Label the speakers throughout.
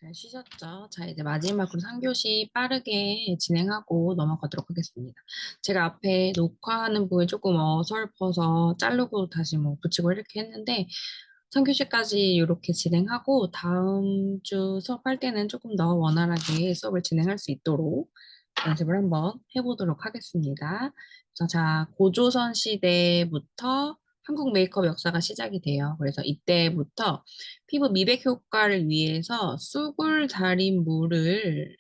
Speaker 1: 잘 쉬셨죠? 자, 이제 마지막으로 3교시 빠르게 진행하고 넘어가도록 하겠습니다. 제가 앞에 녹화하는 부분이 조금 어설퍼서 자르고 다시 뭐 붙이고 이렇게 했는데 3교시까지 이렇게 진행하고 다음 주 수업할 때는 조금 더 원활하게 수업을 진행할 수 있도록 연습을 한번 해보도록 하겠습니다. 그래서 자, 고조선 시대부터 한국 메이크업 역사가 시작이 돼요. 그래서 이때부터 피부 미백 효과를 위해서 쑥을 달인 물을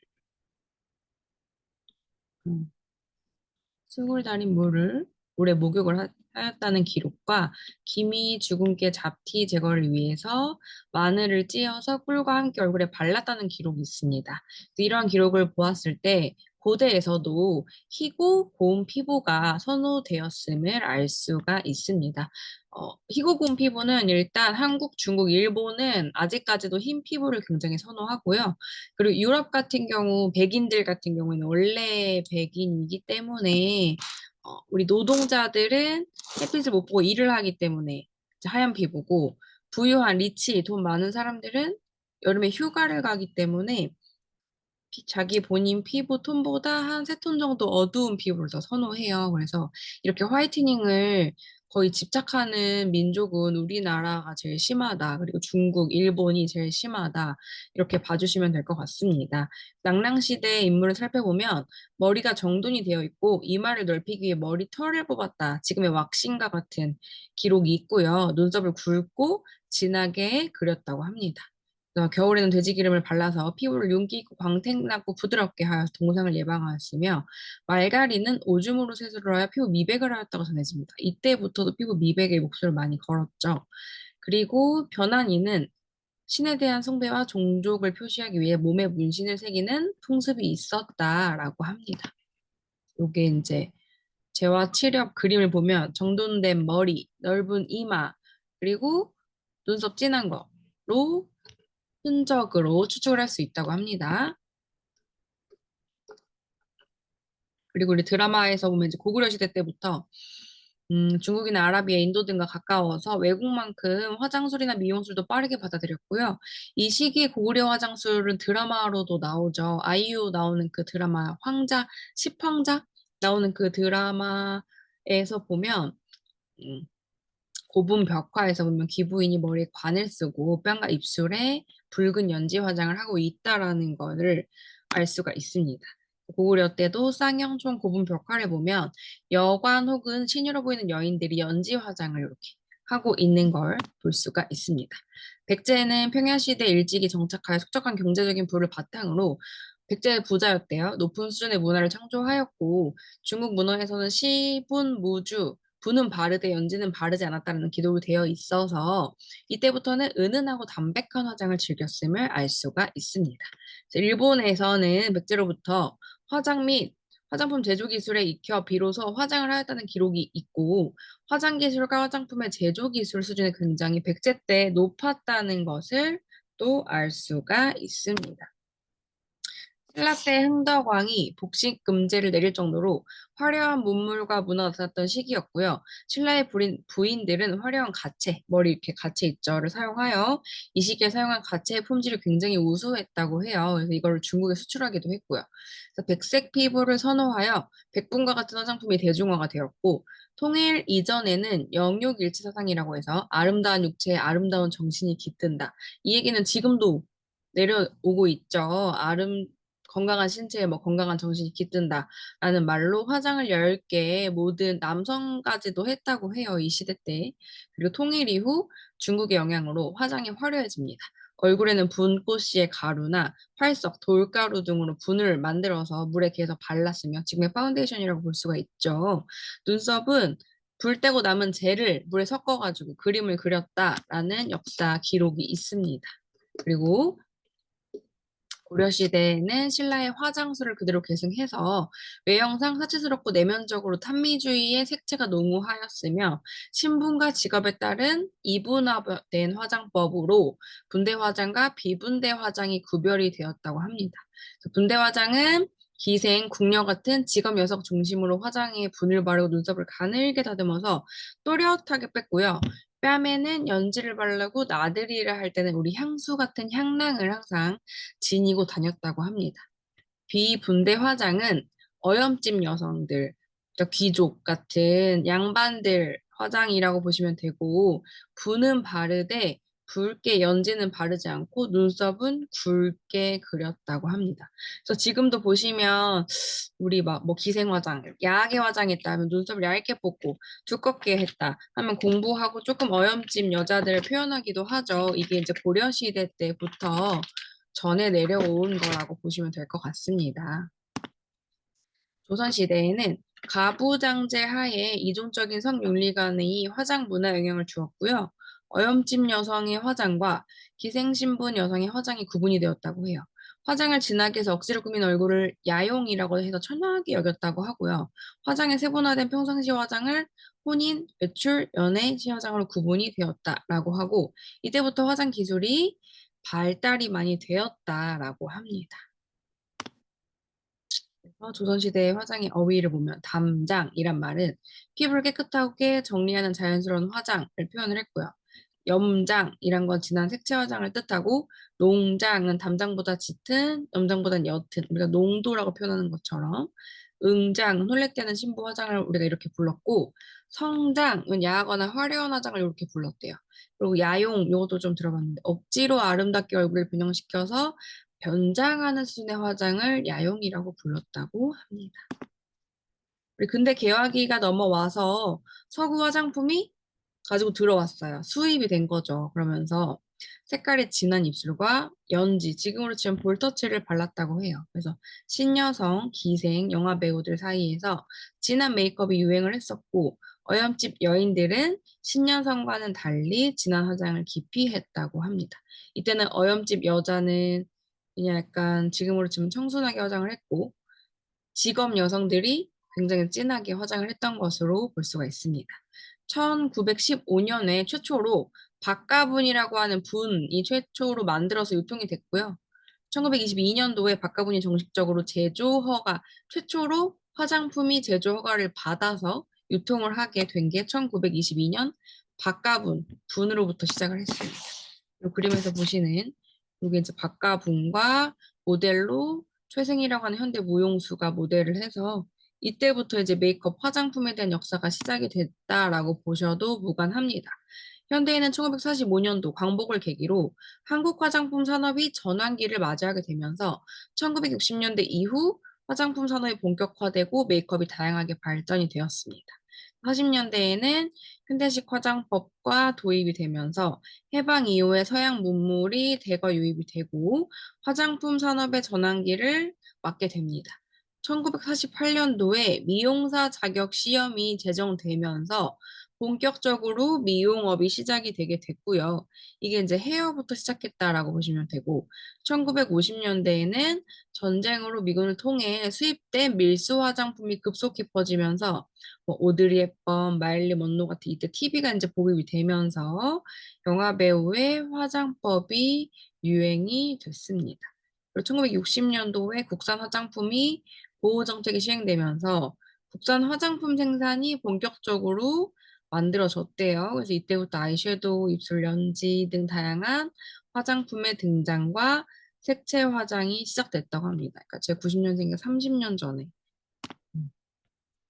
Speaker 1: 음, 쑥을 달인 물에 목욕을 하였다는 기록과 기미 주근깨 잡티 제거를 위해서 마늘을 찧어서 꿀과 함께 얼굴에 발랐다는 기록이 있습니다. 이러한 기록을 보았을 때 고대에서도 희고 고운 피부가 선호되었음을 알 수가 있습니다. 희고 고운 피부는 일단 한국, 중국, 일본은 아직까지도 흰 피부를 굉장히 선호하고요. 그리고 유럽 같은 경우 백인들 같은 경우에는 원래 백인이기 때문에 우리 노동자들은 햇빛을 못 보고 일을 하기 때문에 이제 하얀 피부고 부유한 리치 돈 많은 사람들은 여름에 휴가를 가기 때문에 자기 본인 피부 톤보다 한 세 톤 정도 어두운 피부를 더 선호해요. 그래서 이렇게 화이트닝을 거의 집착하는 민족은 우리나라가 제일 심하다. 그리고 중국, 일본이 제일 심하다. 이렇게 봐주시면 될 것 같습니다. 낭랑시대 인물을 살펴보면 머리가 정돈이 되어 있고 이마를 넓히기 위해 머리털을 뽑았다. 지금의 왁싱과 같은 기록이 있고요. 눈썹을 굵고 진하게 그렸다고 합니다. 겨울에는 돼지 기름을 발라서 피부를 윤기 있고 광택나고 부드럽게 하여 동상을 예방하였으며 말가리는 오줌으로 세수를 하여 피부 미백을 하였다고 전해집니다. 이때부터도 피부 미백에 목소리를 많이 걸었죠. 그리고 변한이는 신에 대한 숭배와 종족을 표시하기 위해 몸에 문신을 새기는 풍습이 있었다라고 합니다. 요게 이제 재와 칠엽 그림을 보면 정돈된 머리, 넓은 이마, 그리고 눈썹 진한 거로 흔적으로 추측을 할 수 있다고 합니다. 그리고 우리 드라마에서 보면 이제 고구려 시대 때부터 중국이나 아라비아, 인도 등과 가까워서 외국만큼 화장술이나 미용술도 빠르게 받아들였고요. 이 시기에 고구려 화장술은 드라마로도 나오죠. 아이유 나오는 그 드라마 황자, 십황자 나오는 그 드라마에서 보면 음, 고분 벽화에서 보면 귀부인이 머리에 관을 쓰고 뺨과 입술에 붉은 연지 화장을 하고 있다라는 것을 알 수가 있습니다. 고구려 때도 쌍형촌 고분 벽화를 보면 여관 혹은 시녀로 보이는 여인들이 연지 화장을 이렇게 하고 있는 걸 볼 수가 있습니다. 백제는 평야시대 일찍이 정착하여 속적한 경제적인 부를 바탕으로 백제 부자였대요. 높은 수준의 문화를 창조하였고 중국 문화에서는 시분 무주 부는 바르되 연지는 바르지 않았다는 기록이 되어 있어서 이때부터는 은은하고 담백한 화장을 즐겼음을 알 수가 있습니다. 일본에서는 백제로부터 화장 및 화장품 제조 기술에 익혀 비로소 화장을 하였다는 기록이 있고 화장 기술과 화장품의 제조 기술 수준이 굉장히 백제 때 높았다는 것을 또 알 수가 있습니다. 신라 때 흥덕왕이 복식 금제를 내릴 정도로 화려한 문물과 문화가 나타났던 시기였고요. 신라의 부인들은 화려한 가채, 머리 이렇게 가채 있죠를 사용하여 이 시기에 사용한 가채의 품질이 굉장히 우수했다고 해요. 그래서 이걸 중국에 수출하기도 했고요. 그래서 백색 피부를 선호하여 백분과 같은 화장품이 대중화가 되었고 통일 이전에는 영육일치 사상이라고 해서 아름다운 육체에 아름다운 정신이 깃든다. 이 얘기는 지금도 내려오고 있죠. 건강한 신체에 뭐 건강한 정신이 깃든다라는 말로 화장을 10개 모든 남성까지도 했다고 해요. 이 시대 때. 그리고 통일 이후 중국의 영향으로 화장이 화려해집니다. 얼굴에는 분꽃씨의 가루나 활석, 돌가루 등으로 분을 만들어서 물에 개서 발랐으며 지금의 파운데이션이라고 볼 수가 있죠. 눈썹은 불 떼고 남은 젤을 물에 섞어가지고 그림을 그렸다라는 역사 기록이 있습니다. 그리고 고려시대에는 신라의 화장술을 그대로 계승해서 외형상 사치스럽고 내면적으로 탐미주의의 색채가 농후하였으며 신분과 직업에 따른 이분화된 화장법으로 분대 화장과 비분대 화장이 구별이 되었다고 합니다. 분대 화장은 기생, 궁녀 같은 직업 여성 중심으로 화장에 분을 바르고 눈썹을 가늘게 다듬어서 또렷하게 뺐고요. 뺨에는 연지를 바르고 나들이를 할 때는 우리 향수 같은 향랑을 항상 지니고 다녔다고 합니다. 비분대 화장은 어염집 여성들, 그러니까 귀족 같은 양반들 화장이라고 보시면 되고, 붓은 바르되 붉게 연지는 바르지 않고 눈썹은 굵게 그렸다고 합니다. 그래서 지금도 보시면 우리 막 뭐 기생 화장, 야하게 화장했다 하면 눈썹을 얇게 뽑고 두껍게 했다 하면 공부하고 조금 어염집 여자들을 표현하기도 하죠. 이게 이제 고려시대 때부터 전해 내려온 거라고 보시면 될 것 같습니다. 조선시대에는 가부장제 하에 이중적인 성윤리관의 화장 문화 영향을 주었고요. 어염집 여성의 화장과 기생신분 여성의 화장이 구분이 되었다고 해요. 화장을 진하게 해서 억지로 꾸민 얼굴을 야용이라고 해서 천하게 여겼다고 하고요. 화장의 세분화된 평상시 화장을 혼인, 외출, 연애, 시화장으로 구분이 되었다라고 하고 이때부터 화장 기술이 발달이 많이 되었다라고 합니다. 그래서 조선시대의 화장의 어휘를 보면 담장이란 말은 피부를 깨끗하게 정리하는 자연스러운 화장을 표현을 했고요. 염장이란 건 진한 색채 화장을 뜻하고 농장은 담장보다 짙은, 염장보다는 옅은 우리가 농도라고 표현하는 것처럼 응장은 홀레떼는 신부 화장을 우리가 이렇게 불렀고 성장은 야하거나 화려한 화장을 이렇게 불렀대요. 그리고 야용 이것도 좀 들어봤는데 억지로 아름답게 얼굴을 변형시켜서 변장하는 수준의 화장을 야용이라고 불렀다고 합니다. 우리 근대 개화기가 넘어와서 서구 화장품이 가지고 들어왔어요. 수입이 된 거죠. 그러면서 색깔이 진한 입술과 연지, 지금으로 치면 볼터치를 발랐다고 해요. 그래서 신여성, 기생, 영화 배우들 사이에서 진한 메이크업이 유행을 했었고 어염집 여인들은 신여성과는 달리 진한 화장을 깊이 했다고 합니다. 이때는 어염집 여자는 그냥 약간 지금으로 치면 청순하게 화장을 했고 직업 여성들이 굉장히 진하게 화장을 했던 것으로 볼 수가 있습니다. 1915년에 최초로 박가분이라고 하는 분이 최초로 만들어서 유통이 됐고요. 1922년도에 박가분이 정식적으로 제조 허가, 최초로 화장품이 제조 허가를 받아서 유통을 하게 된 게 1922년 박가분, 분으로부터 시작을 했습니다. 이 그림에서 보시는 여기 이제 박가분과 모델로 최승희라고 하는 현대 무용수가 모델을 해서 이때부터 이제 메이크업 화장품에 대한 역사가 시작이 됐다라고 보셔도 무관합니다. 현대에는 1945년도 광복을 계기로 한국 화장품 산업이 전환기를 맞이하게 되면서 1960년대 이후 화장품 산업이 본격화되고 메이크업이 다양하게 발전이 되었습니다. 40년대에는 현대식 화장법과 도입이 되면서 해방 이후에 서양 문물이 대거 유입이 되고 화장품 산업의 전환기를 맞게 됩니다. 1948년도에 미용사 자격 시험이 제정되면서 본격적으로 미용업이 시작이 되게 됐고요. 이게 이제 헤어부터 시작했다라고 보시면 되고, 1950년대에는 전쟁으로 미군을 통해 수입된 밀수 화장품이 급속히 퍼지면서 뭐 오드리 헵번, 마일리 먼로 같은 이때 TV가 이제 보급이 되면서 영화 배우의 화장법이 유행이 됐습니다. 그리고 1960년도에 국산 화장품이 보호 정책이 시행되면서 국산 화장품 생산이 본격적으로 만들어졌대요. 그래서 이때부터 아이섀도우, 입술 연지 등 다양한 화장품의 등장과 색채 화장이 시작됐다고 합니다. 그러니까 제가 90년생이니까 30년 전에.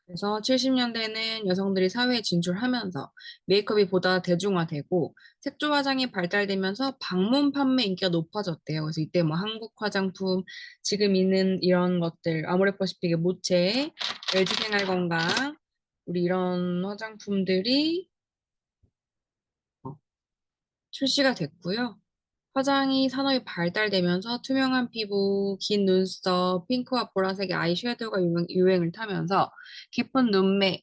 Speaker 1: 그래서 70년대에는 여성들이 사회에 진출하면서 메이크업이 보다 대중화되고 색조 화장이 발달되면서 방문 판매 인기가 높아졌대요. 그래서 이때 뭐 한국 화장품, 지금 있는 이런 것들, 아모레퍼시픽의 모체, LG생활건강, 우리 이런 화장품들이 출시가 됐고요. 화장이 산업이 발달되면서 투명한 피부, 긴 눈썹, 핑크와 보라색의 아이섀도우가 유행을 타면서 깊은 눈매,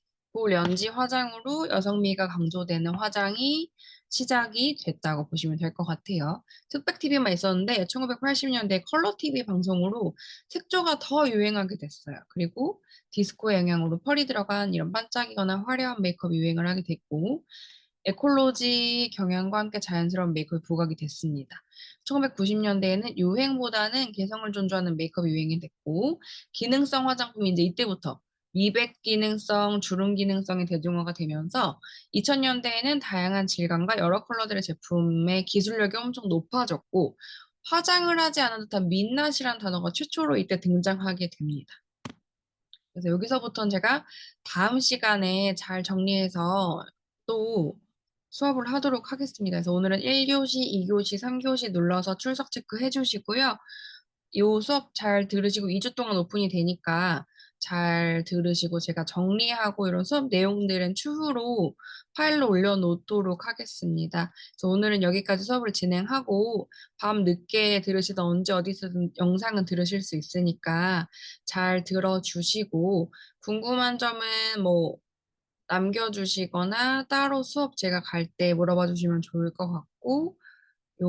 Speaker 1: 렌지 화장으로 여성미가 강조되는 화장이 시작이 됐다고 보시면 될 것 같아요. 흑백 TV만 있었는데 1980년대 컬러 TV 방송으로 색조가 더 유행하게 됐어요. 그리고 디스코의 영향으로 펄이 들어간 이런 반짝이거나 화려한 메이크업이 유행을 하게 됐고 에콜로지 경향과 함께 자연스러운 메이크업이 부각이 됐습니다. 1990년대에는 유행보다는 개성을 존중하는 메이크업이 유행이 됐고 기능성 화장품이 이제 이때부터 미백 기능성, 주름 기능성이 대중화가 되면서 2000년대에는 다양한 질감과 여러 컬러들의 제품의 기술력이 엄청 높아졌고 화장을 하지 않은 듯한 민낯이란 단어가 최초로 이때 등장하게 됩니다. 그래서 여기서부터는 제가 다음 시간에 잘 정리해서 또 수업을 하도록 하겠습니다. 그래서 오늘은 1교시, 2교시, 3교시 눌러서 출석 체크해 주시고요. 요 수업 잘 들으시고 2주 동안 오픈이 되니까 잘 들으시고 제가 정리하고 이런 수업 내용들은 추후로 파일로 올려놓도록 하겠습니다. 그래서 오늘은 여기까지 수업을 진행하고 밤 늦게 들으시든 언제 어디서든 영상은 들으실 수 있으니까 잘 들어주시고 궁금한 점은 뭐 남겨주시거나 따로 수업 제가 갈 때 물어봐 주시면 좋을 것 같고 요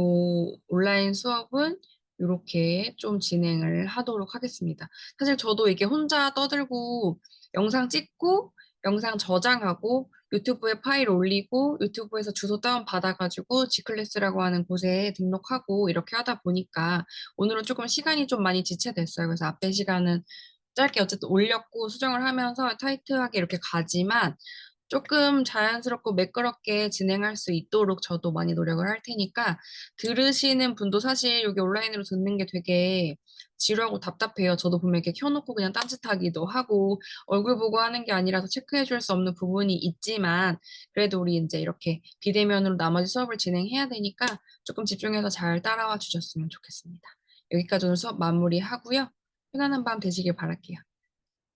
Speaker 1: 온라인 수업은 이렇게 좀 진행을 하도록 하겠습니다. 사실 저도 이게 혼자 떠들고 영상 찍고 영상 저장하고 유튜브에 파일 올리고 유튜브에서 주소 다운 받아가지고 G클래스라고 하는 곳에 등록하고 이렇게 하다 보니까 오늘은 조금 시간이 좀 많이 지체됐어요. 그래서 앞에 시간은 짧게 어쨌든 올렸고 수정을 하면서 타이트하게 이렇게 가지만 조금 자연스럽고 매끄럽게 진행할 수 있도록 저도 많이 노력을 할 테니까 들으시는 분도 사실 여기 온라인으로 듣는 게 되게 지루하고 답답해요. 저도 보면 이렇게 켜놓고 그냥 딴짓하기도 하고 얼굴 보고 하는 게 아니라서 체크해 줄 수 없는 부분이 있지만 그래도 우리 이제 이렇게 비대면으로 나머지 수업을 진행해야 되니까 조금 집중해서 잘 따라와 주셨으면 좋겠습니다. 여기까지 오늘 수업 마무리하고요. 편안한 밤 되시길 바랄게요.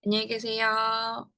Speaker 1: 안녕히 계세요.